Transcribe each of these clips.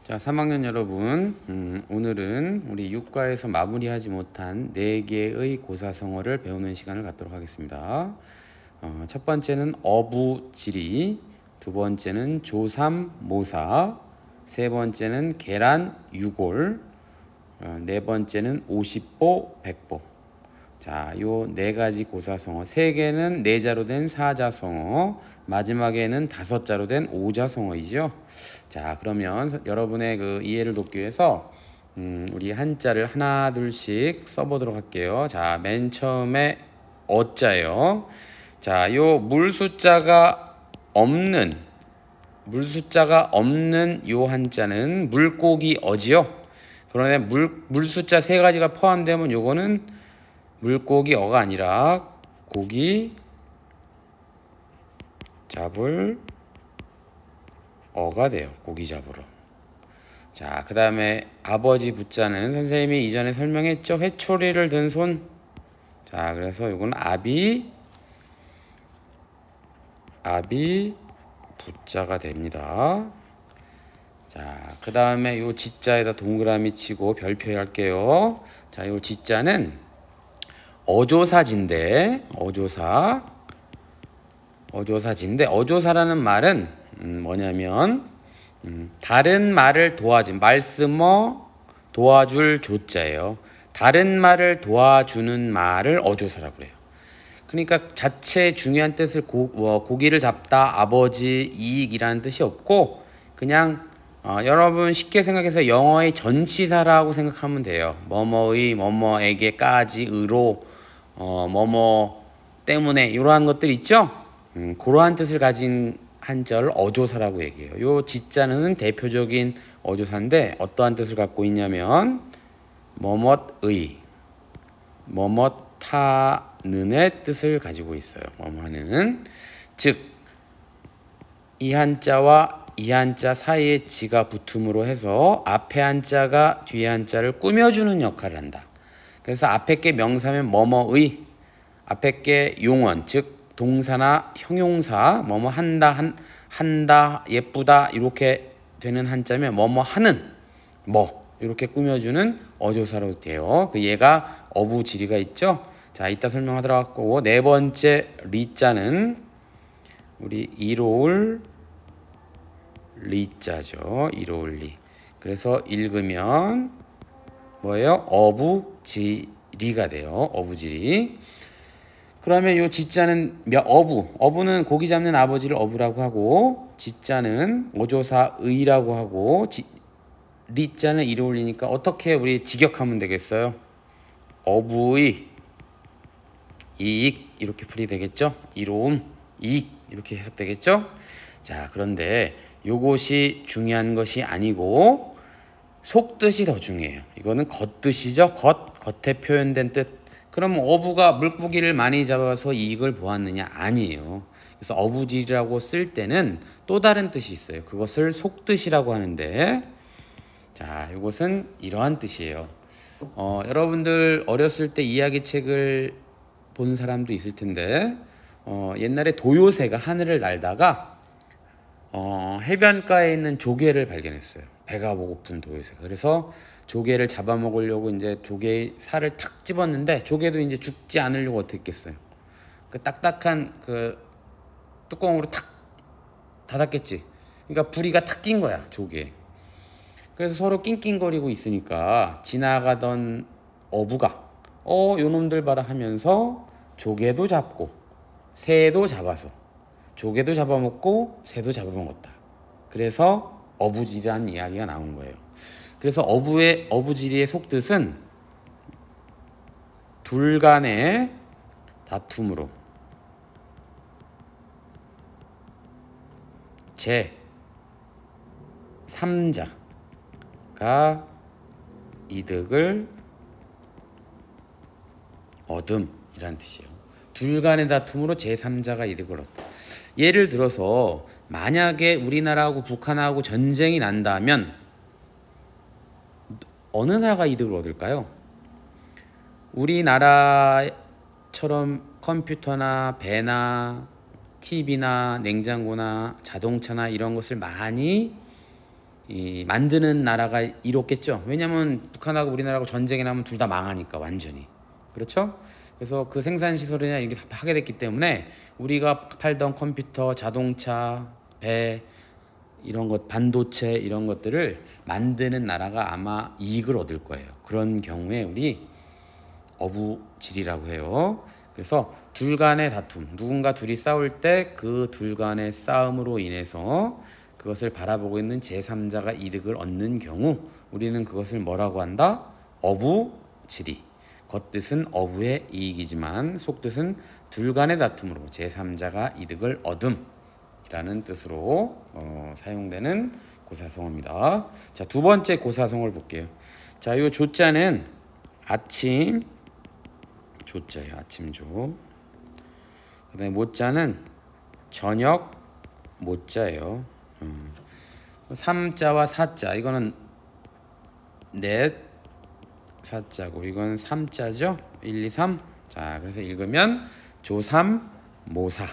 자, 3학년 여러분, 오늘은 우리 육과에서 마무리하지 못한 4개의 고사성어를 배우는 시간을 갖도록 하겠습니다. 첫 번째는 어부지리, 두 번째는 조삼모사, 세 번째는 계란유골, 네 번째는 오십보, 백보. 자, 요 4가지 고사성어, 3개는 4자로 된 사자성어, 마지막에는 5자로 된 오자성어이죠. 자, 그러면 여러분의 그 이해를 돕기 위해서 우리 한자를 하나 둘씩 써보도록 할게요. 자, 맨 처음에 어자예요. 자, 요 물숫자가 없는 요 한자는 물고기 어지요. 그런데 물숫자 3가지가 포함되면 요거는 물고기 어가 아니라 고기 잡을 어가 돼요. 고기 잡으러. 자, 그 다음에 아버지 부자는 선생님이 이전에 설명했죠. 회초리를 든 손. 자, 그래서 이건 아비 부자가 됩니다. 자, 그 다음에 요 지자에다 동그라미 치고 별표 할게요. 자, 요 지자는 어조사진데, 어조사라는 말은 뭐냐면 다른 말을 말씀어 도와줄 조자예요. 다른 말을 도와주는 말을 어조사라고 그래요. 그러니까 자체 중요한 뜻을 고기를 잡다, 아버지, 이익이라는 뜻이 없고 그냥 여러분 쉽게 생각해서 영어의 전치사라고 생각하면 돼요. 뭐뭐의, 뭐뭐에게까지, 의로, 뭐뭐 때문에 이러한 것들 있죠? 그러한 뜻을 가진 한자를 어조사라고 얘기해요. 요 지자는 대표적인 어조사인데 어떠한 뜻을 갖고 있냐면 뭐뭇의, 뭐뭇하는의 뜻을 가지고 있어요. 뭐뭐하는. 즉, 이 한자와 이 한자 사이에 지가 붙음으로 해서 앞에 한자가 뒤에 한자를 꾸며주는 역할을 한다. 그래서 앞에 게 명사면 뭐뭐의, 앞에 게 용언, 즉 동사나 형용사, 뭐뭐 한다, 예쁘다 이렇게 되는 한자면 뭐뭐하는, 뭐 이렇게 꾸며주는 어조사로 돼요. 그 얘가 어부지리가 있죠. 자, 이따 설명하도록 하고, 네 번째 리자는 우리 이로울 리자죠. 이로울 리. 그래서 읽으면 뭐예요? 어부지리가 돼요. 어부지리. 그러면 요 지자는 어부는 고기 잡는 아버지를 어부라고 하고, 지자는 어조사의라고 하고, 리자는 이로울리니까 어떻게 우리 직역하면 되겠어요? 어부의 이익 이렇게 풀이 되겠죠? 이로움 이익 이렇게 해석되겠죠? 자, 그런데 요것이 중요한 것이 아니고 속뜻이 더 중요해요. 이거는 겉뜻이죠. 겉에 표현된 뜻. 그럼 어부가 물고기를 많이 잡아서 이익을 보았느냐? 아니에요. 그래서 어부지리라고 쓸 때는 또 다른 뜻이 있어요. 그것을 속뜻이라고 하는데, 자, 이것은 이러한 뜻이에요. 여러분들 어렸을 때 이야기책을 본 사람도 있을 텐데, 옛날에 도요새가 하늘을 날다가 해변가에 있는 조개를 발견했어요. 배가 고픈 도요새가. 그래서 조개를 잡아먹으려고 이제 조개의 살을 탁 집었는데 조개도 이제 죽지 않으려고 어떻게 했겠어요? 그 딱딱한 그 뚜껑으로 탁 닫았겠지. 그러니까 부리가 탁 낀 거야, 조개에. 그래서 서로 낑낑거리고 있으니까 지나가던 어부가 요놈들 봐라 하면서 조개도 잡고 새도 잡아서 조개도 잡아먹고 새도 잡아먹었다. 그래서 어부지리라는 이야기가 나온 거예요. 그래서 어부지리의 속뜻은 둘 간의 다툼으로 제3자가 이득을 얻음이란 뜻이에요. 둘 간의 다툼으로 제3자가 이득을 얻다. 예를 들어서 만약에 우리나라하고 북한하고 전쟁이 난다면 어느 나라가 이득을 얻을까요? 우리나라처럼 컴퓨터나 배나 TV나 냉장고나 자동차나 이런 것을 많이 이 만드는 나라가 이롭겠죠. 왜냐하면 북한하고 우리나라하고 전쟁이 나면 둘 다 망하니까 완전히. 그렇죠? 그래서 그 생산 시설이나 이게 다 하게 됐기 때문에 우리가 팔던 컴퓨터, 자동차, 배 이런 것, 반도체 이런 것들을 만드는 나라가 아마 이익을 얻을 거예요. 그런 경우에 우리 어부질이라고 해요. 그래서 둘 간의 다툼, 누군가 둘이 싸울 때 그 둘 간의 싸움으로 인해서 그것을 바라보고 있는 제3자가 이득을 얻는 경우 우리는 그것을 뭐라고 한다? 어부지리. 겉뜻은 어부의 이익이지만 속뜻은 둘 간의 다툼으로 제3자가 이득을 얻음이라는 뜻으로 사용되는 고사성어입니다. 자, 두 번째 고사성어를 볼게요. 자, 이 조자는 아침 조자예요. 아침조. 그다음에 모자는 저녁 모자예요. 삼자와 사자, 이거는 넷 사자고 이건 삼자죠. 1, 2, 3. 자, 그래서 읽으면 조삼모사.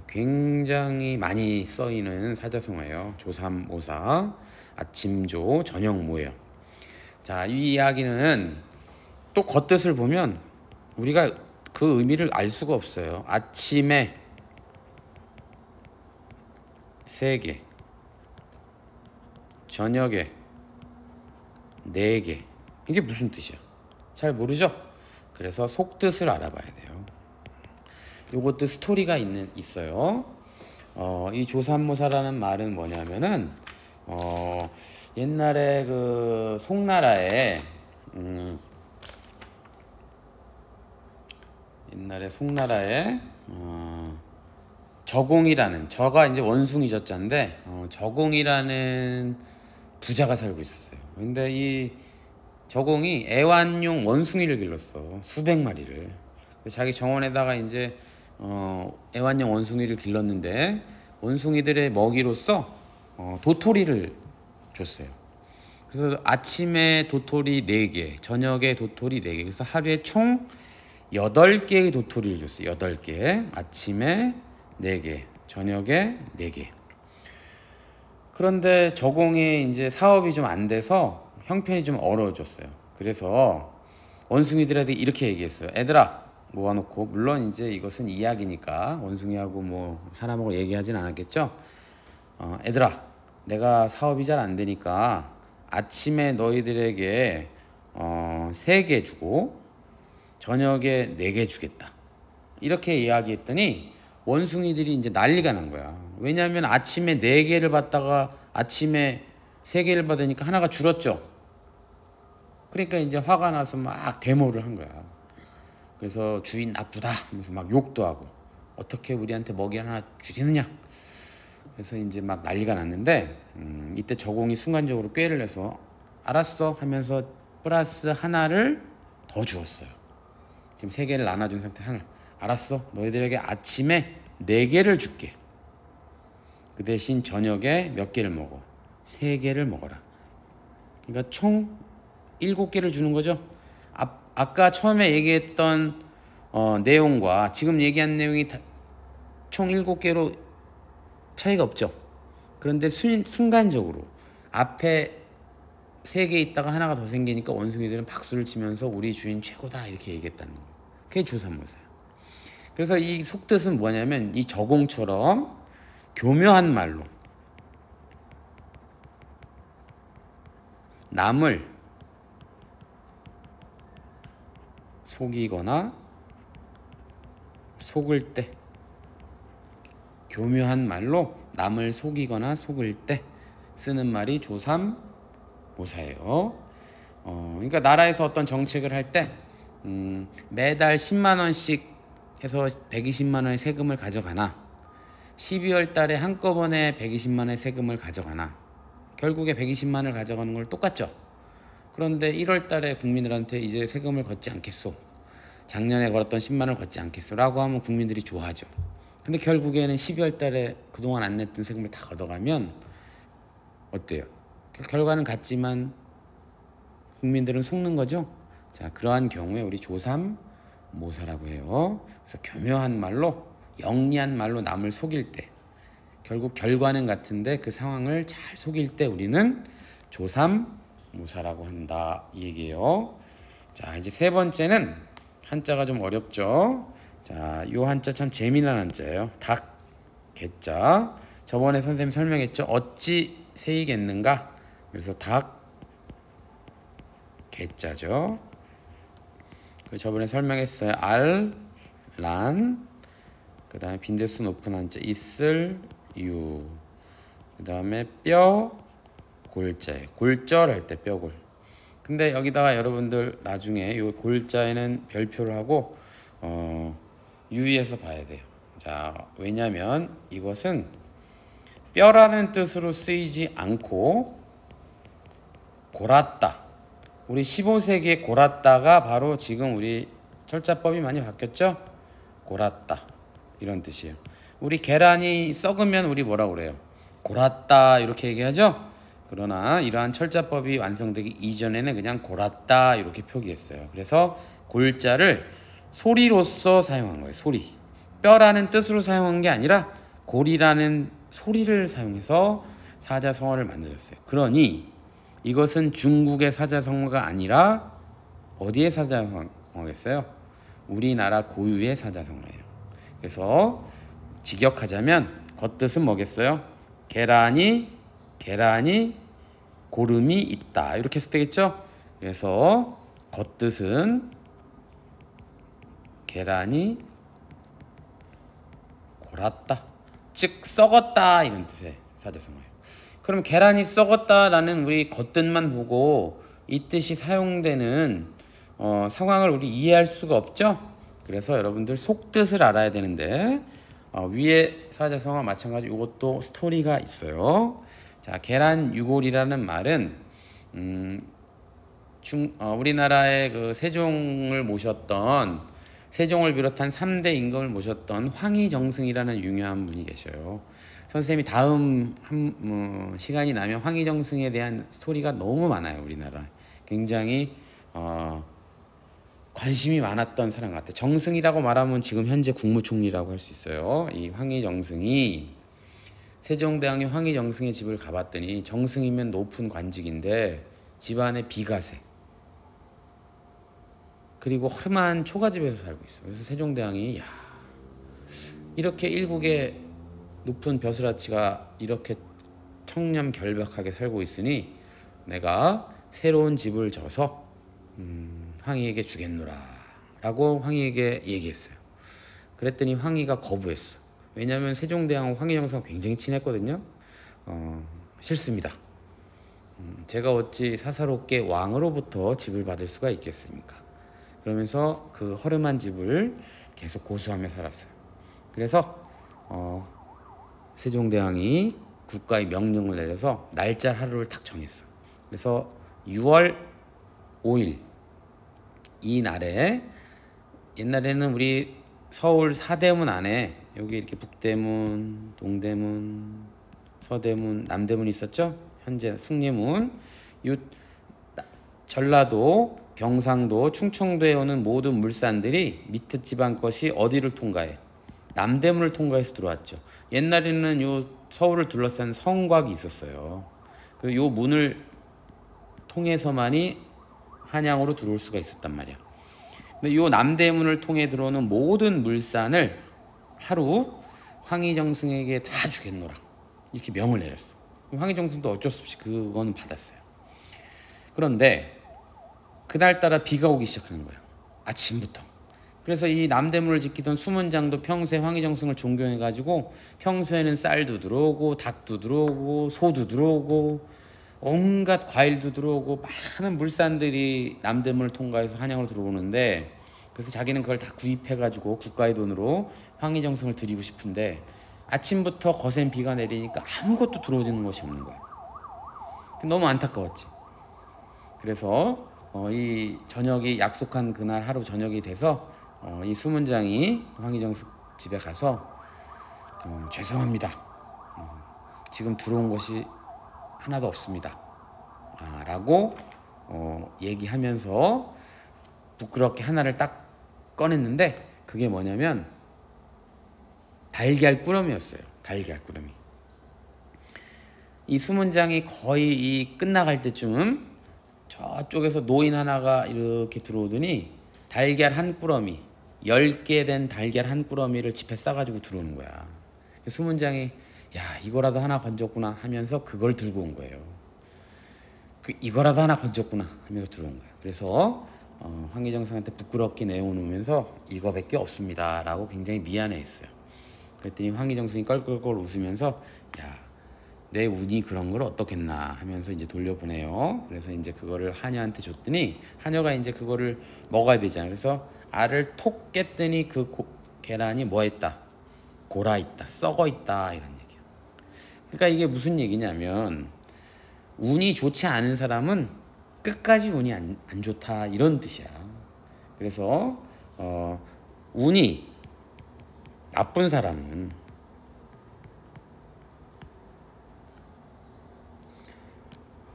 굉장히 많이 쓰이는 사자성어예요. 조삼모사. 아침조, 저녁모예요. 자, 이 이야기는 또 겉뜻을 보면 우리가 그 의미를 알 수가 없어요. 아침에 3개, 저녁에 4개. 이게 무슨 뜻이야? 잘 모르죠? 그래서 속뜻을 알아봐야 돼요. 요것도 스토리가 있어요. 이 조삼모사라는 말은 뭐냐면은 옛날에 그 송나라에 저공이라는, 저가 이제 원숭이 저자인데 저공이라는 부자가 살고 있었어요. 근데 이 저공이 애완용 원숭이를 길렀어. 수백 마리를. 자기 정원에다가 이제 애완용 원숭이를 길렀는데 원숭이들의 먹이로서 도토리를 줬어요. 그래서 아침에 도토리 4개, 저녁에 도토리 4개. 그래서 하루에 총 8개의 도토리를 줬어요. 8개. 아침에 4개, 저녁에 4개. 그런데 저공이 이제 사업이 좀 안 돼서 형편이 좀 어려워졌어요. 그래서 원숭이들한테 이렇게 얘기했어요. 애들아, 모아놓고, 물론 이제 이것은 이야기니까 원숭이하고 뭐 사람하고 얘기하진 않았겠죠. 애들아, 내가 사업이 잘 안 되니까 아침에 너희들에게 3개 주고 저녁에 4개 주겠다. 이렇게 이야기했더니 원숭이들이 이제 난리가 난 거야. 왜냐하면 아침에 4개를 받다가 아침에 3개를 받으니까 하나가 줄었죠. 그러니까 이제 화가 나서 막 데모를 한 거야. 그래서 주인 나쁘다 하면서 막 욕도 하고, 어떻게 우리한테 먹이 하나 주시느냐. 그래서 이제 막 난리가 났는데 이때 저공이 순간적으로 꾀를 내서 알았어 하면서 플러스 하나를 더 주었어요. 지금 3개를 나눠준 상태. 하나, 알았어, 너희들에게 아침에 4개를 줄게. 그 대신 저녁에 몇 개를 먹어? 3개를 먹어라. 그러니까 총 7개를 주는 거죠. 아까 처음에 얘기했던 내용과 지금 얘기한 내용이 총 7개로 차이가 없죠. 그런데 순간적으로 앞에 3개 있다가 하나가 더 생기니까 원숭이들은 박수를 치면서 우리 주인 최고다 이렇게 얘기했다는 거예요. 그게 조삼모사예요. 그래서 이 속뜻은 뭐냐면 이 저공처럼 교묘한 말로 남을 속이거나 속을 때, 교묘한 말로 남을 속이거나 속을 때 쓰는 말이 조삼모사예요. 그러니까 나라에서 어떤 정책을 할 때 매달 10만 원씩 해서 120만 원의 세금을 가져가나 12월 달에 한꺼번에 120만 원의 세금을 가져가나 결국에 120만 원을 가져가는 걸 똑같죠. 그런데 1월 달에 국민들한테 이제 세금을 걷지 않겠소, 작년에 걸었던 10만 원을 걷지 않겠소 라고 하면 국민들이 좋아하죠. 근데 결국에는 12월 달에 그동안 안 냈던 세금을 다 걷어가면 어때요? 결과는 같지만 국민들은 속는 거죠. 자, 그러한 경우에 우리 조삼모사라고 해요. 그래서 교묘한 말로, 영리한 말로 남을 속일 때, 결국 결과는 같은데 그 상황을 잘 속일 때 우리는 조삼모사라고 한다 이 얘기예요. 자, 이제 세 번째는 한자가 좀 어렵죠. 자, 요 한자 참 재미난 한자예요. 닭, 개자. 저번에 선생님 설명했죠. 어찌 새이겠는가? 그래서 닭, 개자죠. 저번에 설명했어요. 알, 란, 그 다음에 빈대수 높은 한자 있을, 유, 그 다음에 뼈, 골자에 골절 할 때 뼈골. 근데 여기다가 여러분들 나중에 요 골자에는 별표를 하고 유의해서 봐야 돼요. 자, 왜냐면 이것은 뼈라는 뜻으로 쓰이지 않고 골았다. 우리 15세기에 골았다가 바로 지금 우리 철자법이 많이 바뀌었죠? 골았다 이런 뜻이에요. 우리 계란이 썩으면 우리 뭐라고 그래요? 골았다 이렇게 얘기하죠? 그러나 이러한 철자법이 완성되기 이전에는 그냥 골았다 이렇게 표기했어요. 그래서 골자를 소리로서 사용한 거예요. 소리. 뼈라는 뜻으로 사용한 게 아니라 골이라는 소리를 사용해서 사자성어를 만들었어요. 그러니 이것은 중국의 사자성어가 아니라 어디의 사자성어겠어요? 우리나라 고유의 사자성어예요. 그래서 직역하자면 겉뜻은 뭐겠어요? 계란이 고름이 있다 이렇게 했을 때겠죠? 그래서 겉뜻은 계란이 골았다, 즉 썩었다 이런 뜻의 사자성어예요. 그럼 계란이 썩었다라는 우리 겉뜻만 보고 이 뜻이 사용되는 상황을 우리 이해할 수가 없죠. 그래서 여러분들 속뜻을 알아야 되는데 위에 사자성어와 마찬가지 이것도 스토리가 있어요. 자, 계란 유골이라는 말은 우리나라의 그 세종을 비롯한 3대 임금을 모셨던 황희정승이라는 유명한 분이 계셔요. 선생님이 다음 시간이 나면 황희정승에 대한 스토리가 너무 많아요. 우리나라 굉장히 관심이 많았던 사람 같아요. 정승이라고 말하면 지금 현재 국무총리라고 할 수 있어요. 이 황희정승이 세종대왕이 황희정승의 집을 가봤더니 정승이면 높은 관직인데 집안에 비가세 그리고 험한 초가집에서 살고 있어. 그래서 세종대왕이 이렇게 일국의 높은 벼슬아치가 이렇게 청렴결박하게 살고 있으니 내가 새로운 집을 져서 황희에게 주겠노라 라고 황희에게 얘기했어요. 그랬더니 황희가 거부했어. 왜냐하면 세종대왕과 황희정승과 굉장히 친했거든요. 싫습니다. 제가 어찌 사사롭게 왕으로부터 집을 받을 수가 있겠습니까? 그러면서 그 허름한 집을 계속 고수하며 살았어요. 그래서 세종대왕이 국가의 명령을 내려서 날짜 하루를 딱 정했어. 그래서 6월 5일 이 날에 옛날에는 우리 서울 사대문 안에 여기 이렇게 북대문, 동대문, 서대문, 남대문 있었죠? 현재 숭례문, 전라도, 경상도, 충청도에 오는 모든 물산들이 밑에 지방 것이 어디를 통과해? 남대문을 통과해서 들어왔죠. 옛날에는 요 서울을 둘러싼 성곽이 있었어요. 그 요 문을 통해서만이 한양으로 들어올 수가 있었단 말이야. 근데 요 남대문을 통해 들어오는 모든 물산을 하루 황희정승에게 다 주겠노라 이렇게 명을 내렸어. 황희정승도 어쩔 수 없이 그건 받았어요. 그런데 그날따라 비가 오기 시작하는 거예요. 아침부터. 그래서 이 남대문을 지키던 수문장도 평소에 황희정승을 존경해가지고 평소에는 쌀도 들어오고 닭도 들어오고 소도 들어오고 온갖 과일도 들어오고 많은 물산들이 남대문을 통과해서 한양으로 들어오는데 그래서 자기는 그걸 다 구입해가지고 국가의 돈으로 황희정승을 드리고 싶은데 아침부터 거센 비가 내리니까 아무것도 들어오는 것이 없는 거예요. 너무 안타까웠지. 그래서 이 저녁이 약속한 그날 하루 저녁이 돼서 이 수문장이 황희정승 집에 가서 죄송합니다. 지금 들어온 것이 하나도 없습니다. 라고 얘기하면서 부끄럽게 하나를 딱 꺼냈는데 그게 뭐냐면 달걀 꾸러미였어요. 달걀 꾸러미. 이 수문장이 거의 이 끝나갈 때쯤 저쪽에서 노인 하나가 이렇게 들어오더니 달걀 한 꾸러미, 10개 된 달걀 한 꾸러미를 집에 싸가지고 들어오는 거야. 수문장이 야 이거라도 하나 건졌구나 하면서 그걸 들고 온 거예요. 이거라도 하나 건졌구나 하면서 들어온 거야. 그래서 황희정 선생한테 부끄럽게 내어놓으면서 이거밖에 없습니다 라고 굉장히 미안해했어요. 그랬더니 황희정 선생이 껄껄껄 웃으면서 야 내 운이 그런 걸 어떻겠나 하면서 이제 돌려보내요. 그래서 이제 그거를 하녀한테 줬더니 하녀가 이제 그거를 먹어야 되잖아요. 그래서 알을 톡 깼더니 그 계란이 뭐 했다? 골아 있다, 썩어 있다 이런 얘기야. 그러니까 이게 무슨 얘기냐면 운이 좋지 않은 사람은 끝까지 운이 안 좋다 이런 뜻이야. 그래서 운이 나쁜 사람은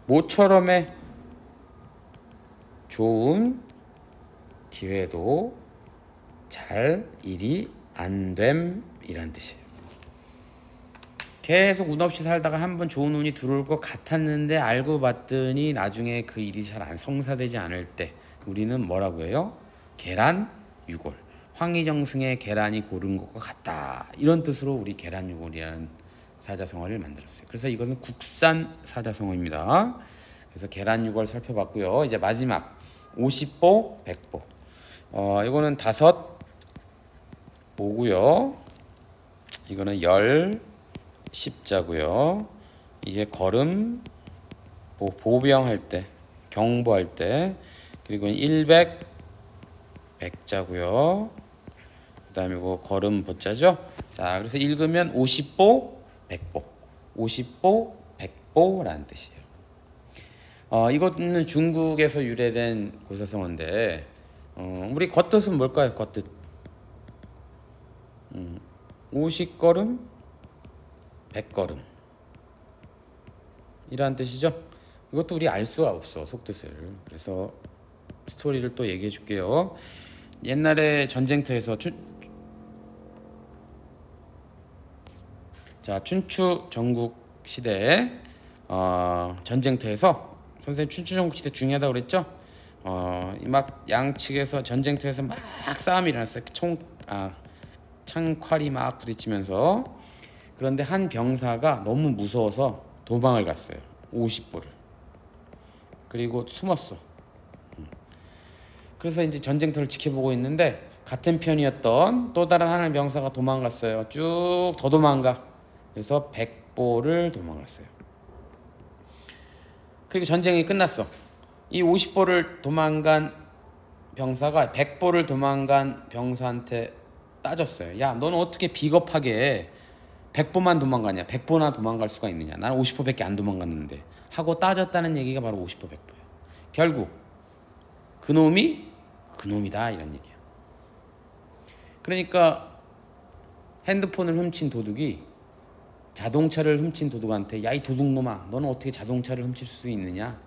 모처럼의 좋은 기회도 잘 일이 안 됨이란 뜻이에요. 계속 운 없이 살다가 한번 좋은 운이 들어올 것 같았는데 알고 봤더니 나중에 그 일이 잘 안 성사되지 않을 때 우리는 뭐라고 해요? 계란 유골. 황희정승의 계란이 고른 것과 같다. 이런 뜻으로 우리 계란 유골이라는 사자성어를 만들었어요. 그래서 이것은 국산 사자성어입니다. 그래서 계란 유골 살펴봤고요. 이제 마지막 50보 100보. 이거는 5보고요. 이거는 10자고요. 이게 걸음 보병할 때, 경보할 때, 그리고 100 100자고요. 그다음에 이거 걸음 보자죠. 자, 그래서 읽으면 50보 100보, 50보 100보라는 뜻이에요. 이거는 중국에서 유래된 고사성어인데 우리 겉뜻은 뭘까요? 겉뜻 50걸음 100걸음 이란 뜻이죠. 이것도 우리 알 수가 없어, 속뜻을. 그래서 스토리를 또 얘기해 줄게요. 옛날에 전쟁터에서 춘추 전국 시대에 전쟁터에서 선생님 춘추 전국 시대 중요하다고 그랬죠? 막 양측에서 전쟁터에서 막 싸움이 일어났어요. 창칼이 막 부딪히면서. 그런데 한 병사가 너무 무서워서 도망을 갔어요. 50보를. 그리고 숨었어. 그래서 이제 전쟁터를 지켜보고 있는데 같은 편이었던 또 다른 하나의 병사가 도망갔어요. 쭉 더 도망가. 그래서 100보를 도망갔어요. 그리고 전쟁이 끝났어. 이 50보를 도망간 병사가 100보를 도망간 병사한테 따졌어요. 야, 너는 어떻게 비겁하게 100보만 도망가냐? 100보나 도망갈 수가 있느냐? 나는 50보밖에 안 도망갔는데 하고 따졌다는 얘기가 바로 50보 100보예요. 결국 그놈이다 이런 얘기야. 그러니까 핸드폰을 훔친 도둑이 자동차를 훔친 도둑한테 야, 이 도둑놈아, 너는 어떻게 자동차를 훔칠 수 있느냐?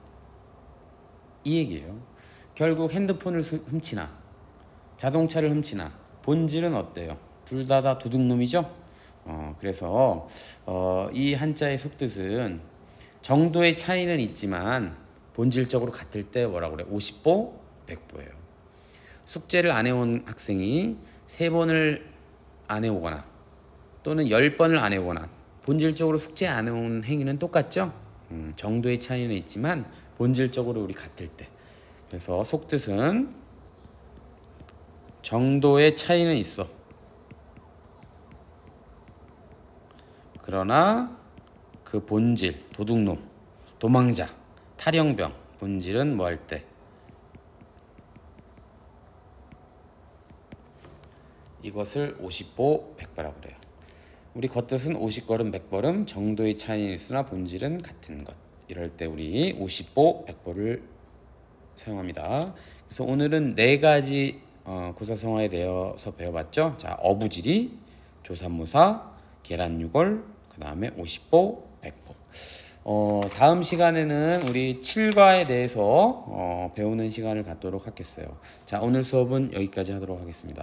이 얘기예요. 결국 핸드폰을 훔치나 자동차를 훔치나 본질은 어때요? 둘 다 도둑놈이죠? 그래서 이 한자의 속뜻은 정도의 차이는 있지만 본질적으로 같을 때 뭐라고 그래? 50보 100보예요. 숙제를 안 해온 학생이 3번을 안 해오거나 또는 10번을 안 해오거나 본질적으로 숙제 안 해온 행위는 똑같죠? 정도의 차이는 있지만 본질적으로 우리 같을 때. 그래서 속뜻은 정도의 차이는 있어. 그러나 그 본질, 도둑놈, 도망자, 탈영병, 본질은 뭐 할 때? 이것을 50보 100보라고 그래요. 우리 겉뜻은 50걸음 100걸음 정도의 차이는 있으나 본질은 같은 것. 이럴 때 우리 50보 100보를 사용합니다. 그래서 오늘은 4가지 고사성어에 대해서 배워봤죠. 자, 어부지리, 조삼모사, 계란유골, 그 다음에 50보 100보. 다음 시간에는 우리 7과에 대해서 배우는 시간을 갖도록 하겠어요. 자, 오늘 수업은 여기까지 하도록 하겠습니다.